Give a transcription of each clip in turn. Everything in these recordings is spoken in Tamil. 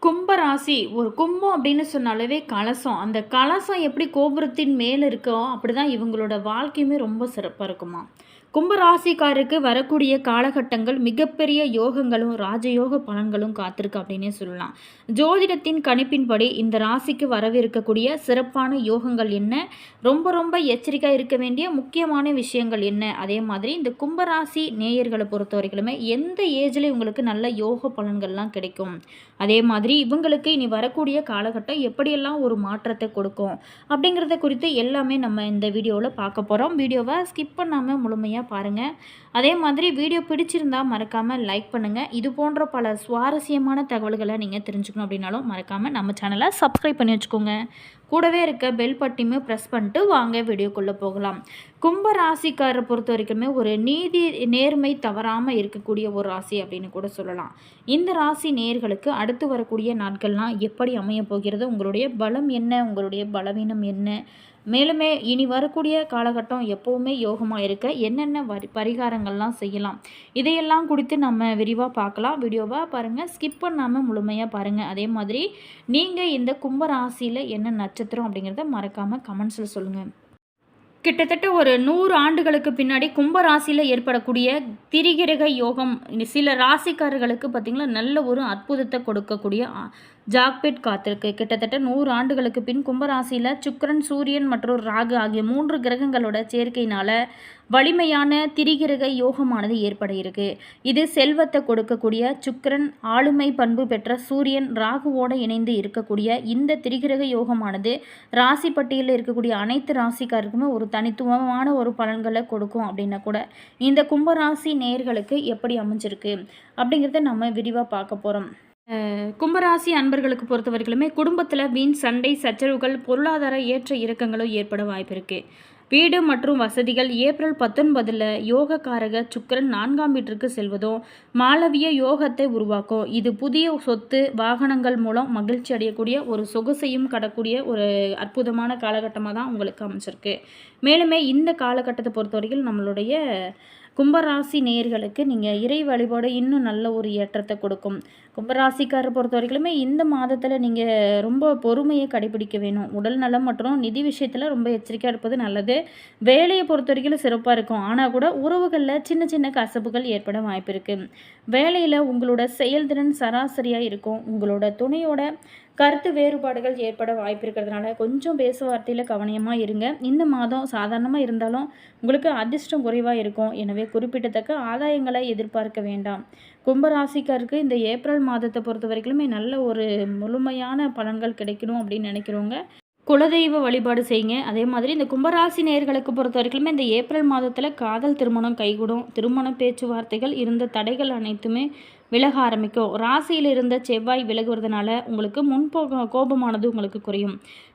கும்ப ராசி ஒரு கும்பம் அப்படின்னு சொன்னாலே கலசம். அந்த கலசம் எப்படி கோபுரத்தின் மேல இருக்கோ, அப்படிதான் இவங்களோட வாழ்க்கையுமே ரொம்ப சிறப்பா இருக்குமா. கும்ப ராசிக்காருக்கு வரக்கூடிய காலகட்டங்கள் மிகப்பெரிய யோகங்களும், ராஜயோக பலன்களும் காத்திருக்கு அப்படின்னே சொல்லலாம். ஜோதிடத்தின் கணிப்பின்படி இந்த ராசிக்கு வரவிருக்கக்கூடிய சிறப்பான யோகங்கள் என்ன? ரொம்ப ரொம்ப எச்சரிக்கையா இருக்க வேண்டிய முக்கியமான விஷயங்கள் என்ன? அதே மாதிரி இந்த கும்பராசி நேயர்களை பொறுத்தவரைக்குமே எந்த ஏஜ்ல இவங்களுக்கு நல்ல யோக பலன்கள்லாம் கிடைக்கும்? அதே மாதிரி இவங்களுக்கு இனி வரக்கூடிய காலகட்டம் எப்படியெல்லாம் ஒரு மாற்றத்தை கொடுக்கும் அப்படிங்கிறத குறித்து எல்லாமே நம்ம இந்த வீடியோவில் பார்க்க போகிறோம். வீடியோவை ஸ்கிப் பண்ணாமல் முழுமையாக பாருங்கள். அதே மாதிரி வீடியோ பிடிச்சிருந்தா மறக்காமல் லைக் பண்ணுங்கள். இது போன்ற பல சுவாரஸ்யமான தகவல்களை நீங்கள் தெரிஞ்சுக்கணும் அப்படின்னாலும் மறக்காமல் நம்ம சேனலை சப்ஸ்கிரைப் பண்ணி வச்சுக்கோங்க. கூடவே இருக்க பெல் பட்டியுமே ப்ரெஸ் பண்ணிட்டு வாங்க வீடியோக்குள்ளே போகலாம். கும்ப ராசிக்காரரை பொறுத்த வரைக்குமே ஒரு நீதி நேர்மை தவறாமல் இருக்கக்கூடிய ஒரு ராசி அப்படின்னு கூட சொல்லலாம். இந்த ராசி நேயர்களுக்கு அடுத்து வரக்கூடிய நாட்கள்லாம் எப்படி அமைய போகிறது, உங்களுடைய பலம் என்ன, உங்களுடைய பலவீனம் என்ன, மேலுமே இனி வரக்கூடிய காலகட்டம் எப்போவுமே யோகமாக இருக்க என்னென்ன பரிகாரங்கள்லாம் செய்யலாம், இதையெல்லாம் குறித்து நம்ம விரிவாக பார்க்கலாம். வீடியோவை பாருங்கள், ஸ்கிப் பண்ணாமல் முழுமையாக பாருங்கள். அதே மாதிரி நீங்கள் இந்த கும்ப ராசியில் என்ன நட்சத்திரம் அப்படிங்கிறத மறக்காமல் கமெண்ட்ஸில் சொல்லுங்கள். கிட்டத்தட்ட ஒரு 100 ஆண்டுகளுக்கு பின்னாடி கும்ப ராசியில் ஏற்படக்கூடிய திரிகிரக யோகம் சில ராசிக்காரர்களுக்கு பார்த்திங்களா நல்ல ஒரு அற்புதத்தை கொடுக்கக்கூடிய ஜாக்பெட் காத்திருக்கு. கிட்டத்தட்ட 100 ஆண்டுகளுக்கு பின் கும்பராசியில் சுக்கிரன், சூரியன் மற்றும் ராகு ஆகிய 3 கிரகங்களோட சேர்க்கையினால் வலிமையான திரிகிரக யோகமானது ஏற்பட இருக்கு. இது செல்வத்தை கொடுக்கக்கூடிய சுக்கிரன், ஆளுமை பண்பு பெற்ற சூரியன், ராகுவோடு இணைந்து இருக்கக்கூடிய இந்த திரிகிரக யோகமானது ராசி பட்டியலில் இருக்கக்கூடிய அனைத்து ராசிக்காருக்குமே ஒரு தனித்துவமான ஒரு பலன்களை கொடுக்கும். அப்படின்னா கூட இந்த கும்பராசி நேயர்களுக்கு எப்படி அமைஞ்சிருக்கு அப்படிங்கிறத நம்ம விரிவாக பார்க்க போகிறோம். கும்பராசி அன்பர்களுக்கு பொறுத்தவரைக்குமே குடும்பத்தில் வீண் சண்டை சச்சரவுகள், பொருளாதார ஏற்ற இறக்கங்களும் ஏற்பட வாய்ப்பு இருக்குது. வீடு மற்றும் வசதிகள் ஏப்ரல் 19 யோகக்காரக சுக்கிரன் 4ஆம் வீட்டிற்கு செல்வதும் மாளவிய யோகத்தை உருவாக்கும். இது புதிய சொத்து, வாகனங்கள் மூலம் மகிழ்ச்சி அடையக்கூடிய ஒரு சொகுசையும் கடக்கூடிய ஒரு அற்புதமான காலகட்டமாக தான் உங்களுக்கு அமைச்சிருக்கு. மேலுமே இந்த காலகட்டத்தை பொறுத்தவரைக்கும் நம்மளுடைய கும்பராசி நேயர்களுக்கு நீங்கள் இறை வழிபாடு இன்னும் நல்ல ஒரு ஏற்றத்தை கொடுக்கும். கும்பராசிக்காரரை பொறுத்த வரைக்குமே இந்த மாதத்தில் நீங்கள் ரொம்ப பொறுமையை கடைபிடிக்க வேணும். உடல் நலம் மற்றும் நிதி விஷயத்தில் ரொம்ப எச்சரிக்கையாக இருப்பது நல்லது. வேலையை பொறுத்த வரைக்கும் சிறப்பாக இருக்கும். ஆனால் கூட உறவுகளில் சின்ன சின்ன கசப்புகள் ஏற்பட வாய்ப்பு இருக்குது. வேலையில் உங்களோட செயல்திறன் சராசரியாக இருக்கும். உங்களோட துணையோட கருத்து வேறுபாடுகள் ஏற்பட வாய்ப்பு இருக்கிறதுனால கொஞ்சம் பேசுவார்த்தையில் கவனமாக இருங்க. இந்த மாதம் சாதாரணமாக இருந்தாலும் உங்களுக்கு அதிர்ஷ்டம் குறைவாக இருக்கும். எனவே குறிப்பிடத்தக்க ஆதாயங்களை எதிர்பார்க்க வேண்டாம். கும்பராசிக்காருக்கு இந்த ஏப்ரல் மாதத்தை பொறுத்த வரைக்குமே நல்ல ஒரு முழுமையான பலன்கள் கிடைக்கணும் அப்படின்னு நினைக்கிறவங்க குலதெய்வ வழிபாடு செய்யுங்க. அதே மாதிரி இந்த கும்பராசி நேயர்களுக்கு பொறுத்த வரைக்குமே இந்த ஏப்ரல் மாதத்தில் காதல் திருமணம் கைகூடும். திருமண பேச்சுவார்த்தைகள் இருந்த தடைகள் அனைத்துமே விலக ஆரம்பிக்கும். ராசியில் இருந்த செவ்வாய் விலகுவதனால உங்களுக்கு கோபமானது உங்களுக்கு குறையும்.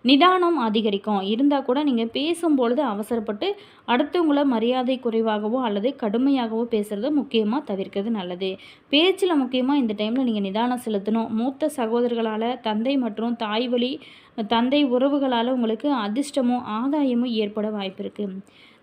நிதானம் அதிகரிக்கும். இருந்தால் கூட நீங்கள் பேசும்பொழுது அவசரப்பட்டு அடுத்தவங்கள மரியாதை குறைவாகவோ அல்லது கடுமையாகவோ பேசுகிறத முக்கியமாக தவிர்க்கிறது நல்லது. பேச்சில் முக்கியமாக இந்த டைமில் நீங்கள் நிதானம் செலுத்தணும். மூத்த சகோதரர்களால், தந்தை மற்றும் தாய் வழி தந்தை உறவுகளால் உங்களுக்கு அதிர்ஷ்டமும் ஆதாயமும் ஏற்பட வாய்ப்பு இருக்குது.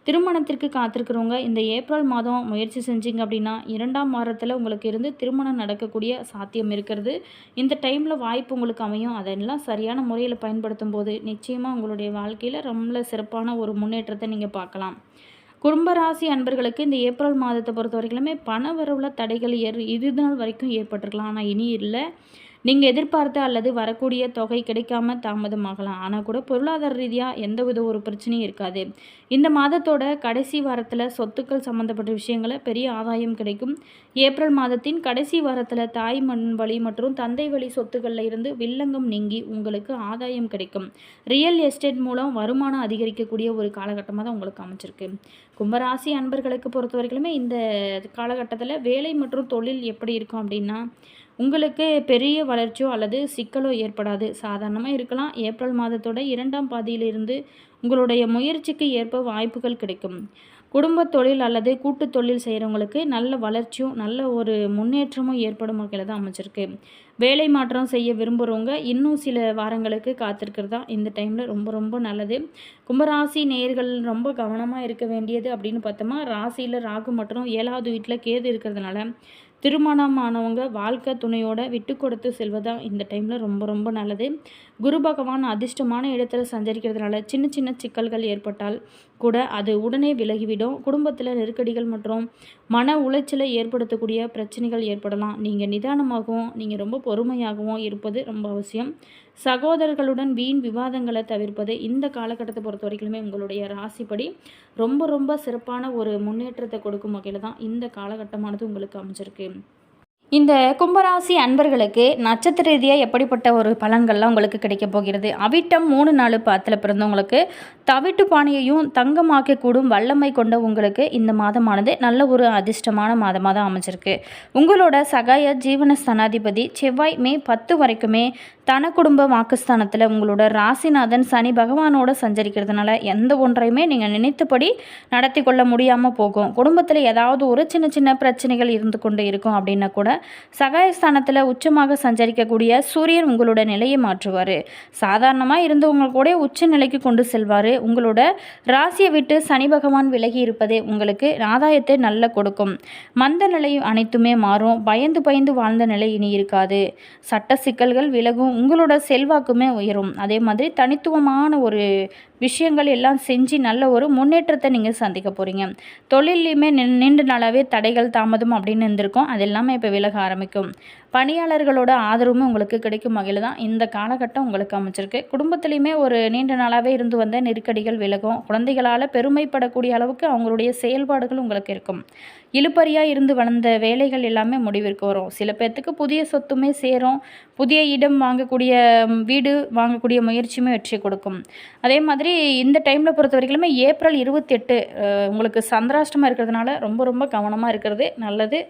திருமணத்திற்கு காத்திருக்கிறவங்க இந்த ஏப்ரல் மாதம் முயற்சி செஞ்சீங்க அப்படின்னா 2ஆம் வாரத்தில் உங்களுக்கு இருந்து திருமணம் நடக்கக்கூடிய சாத்தியம் இருக்கிறது. இந்த டைமில் வாய்ப்பு உங்களுக்கு அமையும். அதெல்லாம் சரியான முறையில் பயன்படுத்தும் போது நிச்சயமாக உங்களுடைய வாழ்க்கையில் ரொம்ப சிறப்பான ஒரு முன்னேற்றத்தை நீங்கள் பார்க்கலாம். கும்பராசி அன்பர்களுக்கு இந்த ஏப்ரல் மாதத்தை பொறுத்த வரைக்குமே பண வரவுல தடைகள் இது நாள் வரைக்கும் ஏற்பட்டிருக்கலாம். ஆனால் இனி இல்லை. நீங்கள் எதிர்பார்த்த அல்லது வரக்கூடிய தொகை கிடைக்காம தாமதமாகலாம். ஆனால் கூட பொருளாதார ரீதியாக எந்தவித ஒரு பிரச்சனையும் இருக்காது. இந்த மாதத்தோட கடைசி வாரத்தில் சொத்துக்கள் சம்மந்தப்பட்ட விஷயங்களை பெரிய ஆதாயம் கிடைக்கும். ஏப்ரல் மாதத்தின் கடைசி வாரத்தில் தாய் வழி மற்றும் தந்தை வழி சொத்துக்களில் இருந்து வில்லங்கம் நீங்கி உங்களுக்கு ஆதாயம் கிடைக்கும். ரியல் எஸ்டேட் மூலம் வருமானம் அதிகரிக்கக்கூடிய ஒரு காலகட்டமாக தான் உங்களுக்கு அமைச்சிருக்கு. கும்பராசி அன்பர்களுக்கு பொறுத்த வரைக்குமே இந்த காலகட்டத்தில் வேலை மற்றும் தொழில் எப்படி இருக்கும் அப்படின்னா உங்களுக்கு பெரிய வளர்ச்சியோ அல்லது சிக்கலோ ஏற்படாது. சாதாரணமாக இருக்கலாம். ஏப்ரல் மாதத்தோட 2ஆம் பாதியிலிருந்து உங்களுடைய முயற்சிக்கு ஏற்ப வாய்ப்புகள் கிடைக்கும். குடும்ப தொழில் அல்லது கூட்டு தொழில் செய்கிறவங்களுக்கு நல்ல வளர்ச்சியும் நல்ல ஒரு முன்னேற்றமும் ஏற்படும் வகையில் தான் அமைச்சிருக்கு. வேலை மாற்றம் செய்ய விரும்புகிறவங்க இன்னும் சில வாரங்களுக்கு காத்திருக்கிறது தான் இந்த டைமில் ரொம்ப ரொம்ப நல்லது. கும்பராசி நேயர்கள் ரொம்ப கவனமாக இருக்க வேண்டியது அப்படின்னு பார்த்தோமா, ராசியில் ராகு மற்றும் 7ஆவது வீட்டில் கேது இருக்கிறதுனால திருமணமானவங்க வாழ்க்கை துணையோட விட்டு கொடுத்து செல்வதா இந்த டைமில் ரொம்ப ரொம்ப நல்லது. குரு பகவான் அதிர்ஷ்டமான இடத்துல சஞ்சரிக்கிறதுனால சின்ன சின்ன சிக்கல்கள் ஏற்பட்டால் கூட அது உடனே விலகிவிடும். குடும்பத்தில் நெருக்கடிகள் மற்றும் மன உளைச்சலை ஏற்படுத்தக்கூடிய பிரச்சனைகள் ஏற்படலாம். நீங்கள் நிதானமாகவும் நீங்கள் ரொம்ப பொறுமையாகவும் இருப்பது ரொம்ப அவசியம். சகோதரர்களுடன் வீண் விவாதங்களை தவிர்ப்பது இந்த காலகட்டத்தை பொறுத்த வரைக்குமே உங்களுடைய ராசிப்படி ரொம்ப ரொம்ப சிறப்பான ஒரு முன்னேற்றத்தை கொடுக்கும் வகையில் தான் இந்த காலகட்டமானது உங்களுக்கு அமைஞ்சிருக்கு. இந்த கும்பராசி அன்பர்களுக்கு நட்சத்திர ரீதியாக எப்படிப்பட்ட ஒரு பலன்கள்லாம் உங்களுக்கு கிடைக்க போகிறது? அவிட்டம் 3 4 10 பிறந்தவங்களுக்கு தவிட்டு பானையையும் தங்கமாக்கக்கூடும் வல்லமை கொண்ட உங்களுக்கு இந்த மாதமானது நல்ல ஒரு அதிர்ஷ்டமான மாதமாக தான் அமைச்சிருக்கு. உங்களோட சகாய ஜீவன ஸ்தானாதிபதி செவ்வாய் மே 10 வரைக்குமே தன குடும்ப வாக்குஸ்தானத்தில் உங்களோட ராசிநாதன் சனி பகவானோட சஞ்சரிக்கிறதுனால எந்த ஒன்றையுமே நீங்கள் நினைத்தபடி நடத்தி கொள்ள முடியாமல் போகும். குடும்பத்தில் ஏதாவது ஒரு சின்ன சின்ன பிரச்சனைகள் இருந்து கொண்டு இருக்கும் அப்படின்னா கூட சகாயஸ்தானத்தில் உச்சமாக சஞ்சரிக்கக்கூடிய சூரியன் உங்களோட நிலையை மாற்றுவார். சாதாரணமாக இருந்தவங்க கூட உச்ச நிலைக்கு கொண்டு செல்வார். உங்களோட ராசியை விட்டு சனி பகவான் விலகி இருப்பதே உங்களுக்கு ஆதாயத்தை நல்ல கொடுக்கும். மந்த நிலை அனைத்துமே மாறும். பயந்து பயந்து வாழ்ந்த நிலை இனி இருக்காது. சட்ட சிக்கல்கள் விலகும். உங்களோட செல்வாக்குமே உயரும். அதே மாதிரி தனித்துவமான ஒரு விஷயங்கள் எல்லாம் செஞ்சு நல்ல ஒரு முன்னேற்றத்தை நீங்கள் சந்திக்க போகிறீங்க. தொழிலையுமே நீண்ட நாளாகவே தடைகள் தாமதம் அப்படின்னு இருந்திருக்கும். அது எல்லாமே இப்போ விலக ஆரம்பிக்கும். பணியாளர்களோட ஆதரவும் உங்களுக்கு கிடைக்கும் வகையில் தான் இந்த காலகட்டம் உங்களுக்கு அமைச்சிருக்கு. குடும்பத்துலேயுமே ஒரு நீண்ட நாளாகவே இருந்து வந்த நெருக்கடிகள் விலகும். குழந்தைகளால் பெருமைப்படக்கூடிய அளவுக்கு அவங்களுடைய செயல்பாடுகள் உங்களுக்கு இருக்கும். இழுபறியாக இருந்து வளர்ந்த வேலைகள் எல்லாமே முடிவிற்கு வரும். சில பேர்த்துக்கு புதிய சொத்துமே சேரும். புதிய இடம் வாங்கக்கூடிய வீடு வாங்கக்கூடிய முயற்சியுமே வெற்றி கொடுக்கும். அதே மாதிரி இந்த டைமில் பொறுத்த வரைக்குமே ஏப்ரல் 28 உங்களுக்கு சந்திராஷ்டமாக இருக்கிறதுனால ரொம்ப ரொம்ப கவனமாக இருக்கிறது நல்லது.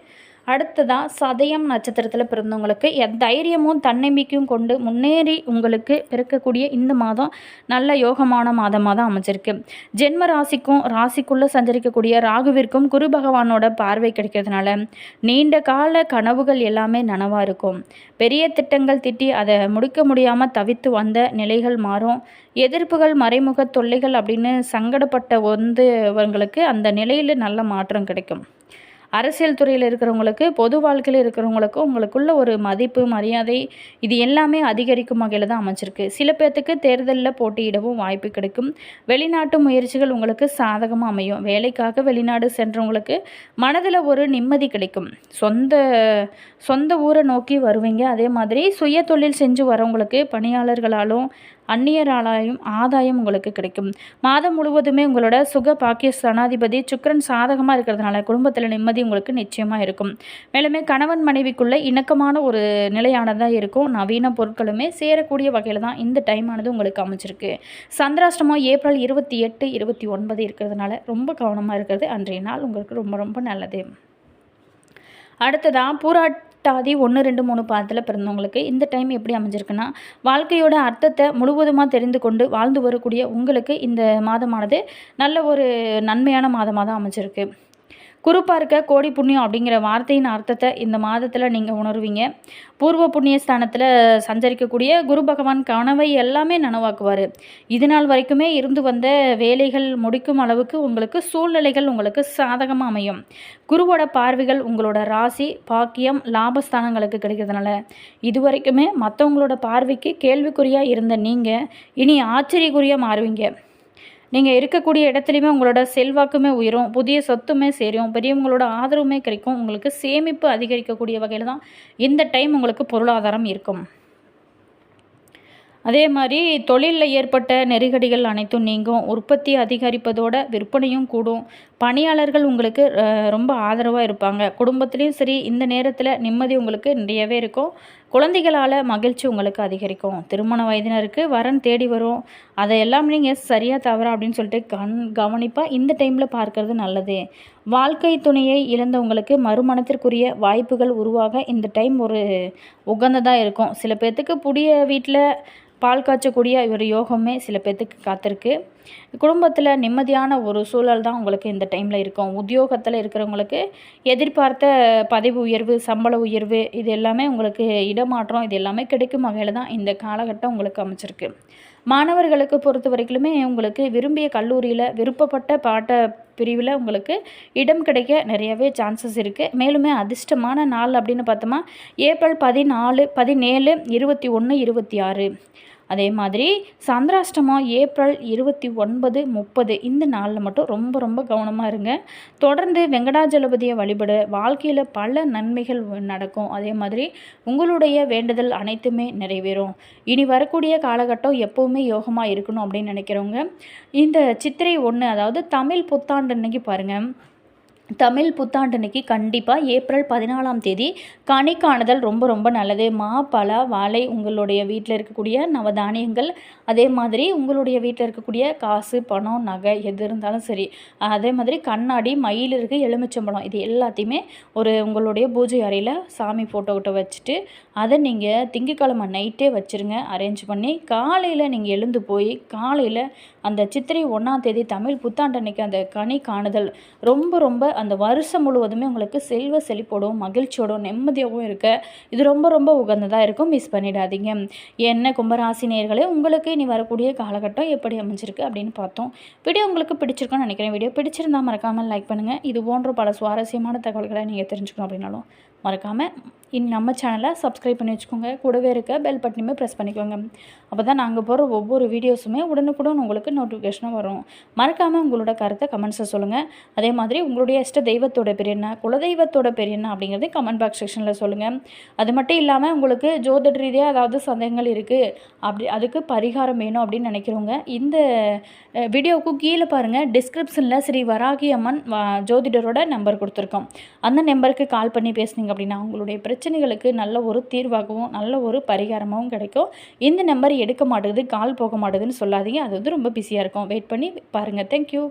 அடுத்ததாக சதயம் நட்சத்திரத்தில் பிறந்தவங்களுக்கு தைரியமும் தன்னம்பிக்கையும் கொண்டு முன்னேறி உங்களுக்கு பிறக்கக்கூடிய இந்த மாதம் நல்ல யோகமான மாதமாக தான் அமைச்சிருக்கு. ஜென்ம ராசிக்குள்ளே சஞ்சரிக்கக்கூடிய ராகுவிற்கும் குரு பகவானோட பார்வை கிடைக்கிறதுனால நீண்ட கால கனவுகள் எல்லாமே நனவாக இருக்கும். பெரிய திட்டங்கள் திட்டி அதை முடிக்க முடியாமல் தவித்து வந்த நிலைகள் மாறும். எதிர்ப்புகள் மறைமுக தொல்லைகள் அப்படின்னு சங்கடப்பட்டவங்களுக்கு அந்த நிலையில் நல்ல மாற்றம் கிடைக்கும். அரசியல் துறையில் இருக்கிறவங்களுக்கு பொது வாழ்க்கையில் இருக்கிறவங்களுக்கும் உங்களுக்குள்ள ஒரு மதிப்பு மரியாதை இது எல்லாமே அதிகரிக்கும் வகையில் தான் அமைச்சிருக்கு. சில பேர்த்துக்கு தேர்தலில் போட்டியிடவும் வாய்ப்பு கிடைக்கும். வெளிநாட்டு முயற்சிகள் உங்களுக்கு சாதகமாக அமையும். வேலைக்காக வெளிநாடு சென்றவங்களுக்கு மனதில் ஒரு நிம்மதி கிடைக்கும். சொந்த ஊரை நோக்கி வருவீங்க. அதே மாதிரி சுய தொழில் செஞ்சு வரவங்களுக்கு பணியாளர்களாலும் அந்நியராலாயும் ஆதாயம் உங்களுக்கு கிடைக்கும். மாதம் முழுவதுமே உங்களோட சுக பாக்கிய ஸ்தானாதிபதி சுக்கிரன் சாதகமாக இருக்கிறதுனால குடும்பத்தில் நிம்மதி உங்களுக்கு நிச்சயமாக இருக்கும். மேலுமே கணவன் மனைவிக்குள்ள இணக்கமான ஒரு நிலையானதாக இருக்கும். நவீன பொருட்களுமே சேரக்கூடிய வகையில் தான் இந்த டைமானது உங்களுக்கு அமைச்சிருக்கு. சந்திராஷ்டமம் ஏப்ரல் 28 29 இருக்கிறதுனால ரொம்ப கவனமாக இருக்கிறது அன்றைய நாள் உங்களுக்கு ரொம்ப ரொம்ப நல்லது. அடுத்ததான் பூராட்டாதி 1 2 3 பாதத்தில் பிறந்தவங்களுக்கு இந்த டைம் எப்படி அமைஞ்சிருக்குன்னா வாழ்க்கையோட அர்த்தத்தை முழுவதுமாக தெரிந்து கொண்டு வாழ்ந்து வரக்கூடிய உங்களுக்கு இந்த மாதமானது நல்ல ஒரு நன்மையான மாதமாக தான் அமைஞ்சிருக்கு. குரு பார்க்க கோடி புண்ணியம் அப்படிங்கிற வார்த்தையின் அர்த்தத்தை இந்த மாதத்தில் நீங்கள் உணர்வீங்க. பூர்வ புண்ணிய ஸ்தானத்தில் சஞ்சரிக்கக்கூடிய குரு பகவான் கனவை எல்லாமே நனவாக்குவார். இது நாள் வரைக்குமே இருந்து வந்த வேலைகள் முடிக்கும் அளவுக்கு உங்களுக்கு சூழ்நிலைகள் உங்களுக்கு சாதகமாக அமையும். குருவோட பார்வைகள் உங்களோட ராசி பாக்கியம் லாபஸ்தானங்களுக்கு கிடைக்கிறதுனால இது வரைக்குமே மற்றவங்களோட பார்வைக்கு கேள்விக்குறியாக இருந்த நீங்கள் இனி ஆச்சரியக்குறியாக மாறுவீங்க. நீங்கள் இருக்கக்கூடிய இடத்துலையுமே உங்களோட செல்வாக்குமே உயரும். புதிய சொத்துமே சேரும். பெரியவங்களோட ஆதரவுமே கிடைக்கும். உங்களுக்கு சேமிப்பு அதிகரிக்கக்கூடிய வகையில் தான் இந்த டைம் உங்களுக்கு பொருளாதாரம் இருக்கும். அதே மாதிரி தொழிலில் ஏற்பட்ட நெருக்கடிகள் அனைத்தும் நீங்கும். உற்பத்தி அதிகரிப்பதோட விற்பனையும் கூடும். பணியாளர்கள் உங்களுக்கு ரொம்ப ஆதரவாக இருப்பாங்க. குடும்பத்துலேயும் சரி இந்த நேரத்தில் நிம்மதி உங்களுக்கு நிறையவே இருக்கும். குழந்தைகளால் மகிழ்ச்சி உங்களுக்கு அதிகரிக்கும். திருமண வயதினருக்கு வரன் தேடி வரும். அதையெல்லாம் நீங்கள் சரியாக தவறா அப்படின்னு சொல்லிட்டு கவனிப்பாக இந்த டைமில் பார்க்கறது நல்லது. வாழ்க்கை துணையை இழந்தவங்களுக்கு மறுமணத்திற்குரிய வாய்ப்புகள் உருவாக இந்த டைம் ஒரு உகந்ததாக இருக்கும். சில பேர்த்துக்கு புதிய வீட்டில் பால் காய்ச்சக்கூடிய ஒரு யோகமே சில பேர்த்துக்கு காத்திருக்கு. குடும்பத்தில் நிம்மதியான ஒரு சூழல் தான் உங்களுக்கு இந்த டைமில் இருக்கும். உத்தியோகத்தில் இருக்கிறவங்களுக்கு எதிர்பார்த்த பதவி உயர்வு, சம்பள உயர்வு இது எல்லாமே உங்களுக்கு இடமாற்றம் இது எல்லாமே கிடைக்கும் வகையில் தான் இந்த காலகட்டம் உங்களுக்கு அமைச்சிருக்கு. மாணவர்களுக்கு பொறுத்த வரைக்குமே உங்களுக்கு விரும்பிய கல்லூரியில் விருப்பப்பட்ட பாட்ட பிரிவில் உங்களுக்கு இடம் கிடைக்க நிறையவே சான்சஸ் இருக்குது. மேலுமே அதிர்ஷ்டமான நாள் அப்படின்னு பார்த்தோமா ஏப்ரல் 14, 17, 21, 26. அதே மாதிரி சந்திராஷ்டமம் ஏப்ரல் 29, 30 இந்த நாளில் மட்டும் ரொம்ப ரொம்ப கவனமாக இருங்க. தொடர்ந்து வெங்கடாஜலபதியை வழிபட வாழ்க்கையில் பல நன்மைகள் நடக்கும். அதே மாதிரி உங்களுடைய வேண்டுதல் அனைத்துமே நிறைவேறும். இனி வரக்கூடிய காலகட்டம் எப்போவுமே யோகமாக இருக்கணும் அப்படின்னு நினைக்கிறவங்க இந்த சித்திரை 1 அதாவது தமிழ் புத்தாண்டு அன்னைக்கு பாருங்கள். தமிழ் புத்தாண்டு அன்னைக்கு கண்டிப்பாக ஏப்ரல் 14ஆம் தேதி கனி காணுதல் ரொம்ப ரொம்ப நல்லது. மா, பலா, வாழை உங்களுடைய வீட்டில் இருக்கக்கூடிய நவதானியங்கள் அதே மாதிரி உங்களுடைய வீட்டில் இருக்கக்கூடிய காசு, பணம், நகை எது இருந்தாலும் சரி, அதே மாதிரி கண்ணாடி, மயில் இருக்குது, எலுமிச்சம்பழம் இது எல்லாத்தையுமே உங்களுடைய பூஜை அறையில் சாமி ஃபோட்டோக்கிட்ட வச்சுட்டு அதை நீங்கள் திங்கக்கிழமை நைட்டே வச்சுருங்க. அரேஞ்ச் பண்ணி காலையில் நீங்கள் எழுந்து போய் காலையில் அந்த சித்திரை 1ஆம் தேதி தமிழ் புத்தாண்டு அன்னைக்கு அந்த கனி காணுதல் ரொம்ப ரொம்ப அந்த வருஷம் முழுவதுமே உங்களுக்கு செல்வ செழிப்போடும் மகிழ்ச்சியோடும் நிம்மதியாகவும் இருக்க இது ரொம்ப ரொம்ப உகந்ததாக இருக்கும். மிஸ் பண்ணிடாதீங்க. என்ன கும்பராசி நேயர்களே, உங்களுக்கு இனி வரக்கூடிய காலகட்டம் எப்படி அமைஞ்சிருக்கு அப்படின்னு பார்த்தோம். வீடியோ உங்களுக்கு பிடிச்சிருக்குன்னு நினைக்கிறேன். வீடியோ பிடிச்சிருந்தால் மறக்காமல் லைக் பண்ணுங்கள். இது போன்ற பல சுவாரஸ்யமான தகவல்களை நீங்கள் தெரிஞ்சுக்கணும் அப்படின்னாலும் மறக்காமல் நம்ம சேனலை சப்ஸ்கிரைப் பண்ணி வச்சுக்கோங்க. கூடவே இருக்க பெல் பட்டனையுமே ப்ரெஸ் பண்ணிக்கோங்க. அப்போ தான் நாங்கள் போகிற ஒவ்வொரு வீடியோஸுமே உடனுக்குடன் உங்களுக்கு நோட்டிஃபிகேஷனாக வரும். மறக்காமல் உங்களோட கருத்தை கமெண்ட்ஸை சொல்லுங்கள். அதே மாதிரி உங்களுடைய இஷ்ட தெய்வத்தோட பேர் என்ன, குலதெய்வத்தோட பேர் என்ன அப்படிங்கிறது கமெண்ட் பாக்ஸ் செக்ஷனில் சொல்லுங்கள். அது மட்டும் இல்லாமல் உங்களுக்கு ஜோதிட ரீதியாக ஏதாவது சந்தேகங்கள் இருக்குது அதுக்கு பரிகாரம் வேணும் அப்படின்னு நினைக்கிறவங்க இந்த வீடியோவுக்கு கீழே பாருங்கள் டிஸ்கிரிப்ஷனில் ஸ்ரீ வராகி அம்மன் ஜோதிடரோட நம்பர் கொடுத்துருக்கோம். அந்த நம்பருக்கு கால் பண்ணி பேசுனீங்க அப்படின்னா உங்களுடைய பிரச்சனைகளுக்கு நல்ல ஒரு தீர்வாகவும் நல்ல ஒரு பரிகாரமாகவும் கிடைக்கும். இந்த நம்பர் எடுக்க மாட்டேங்குது, கால் போக மாட்டேதுன்னு சொல்லாதீங்க. அது ரொம்ப பிஸியாக இருக்கும். வெயிட் பண்ணி பாருங்கள். தேங்க்யூ.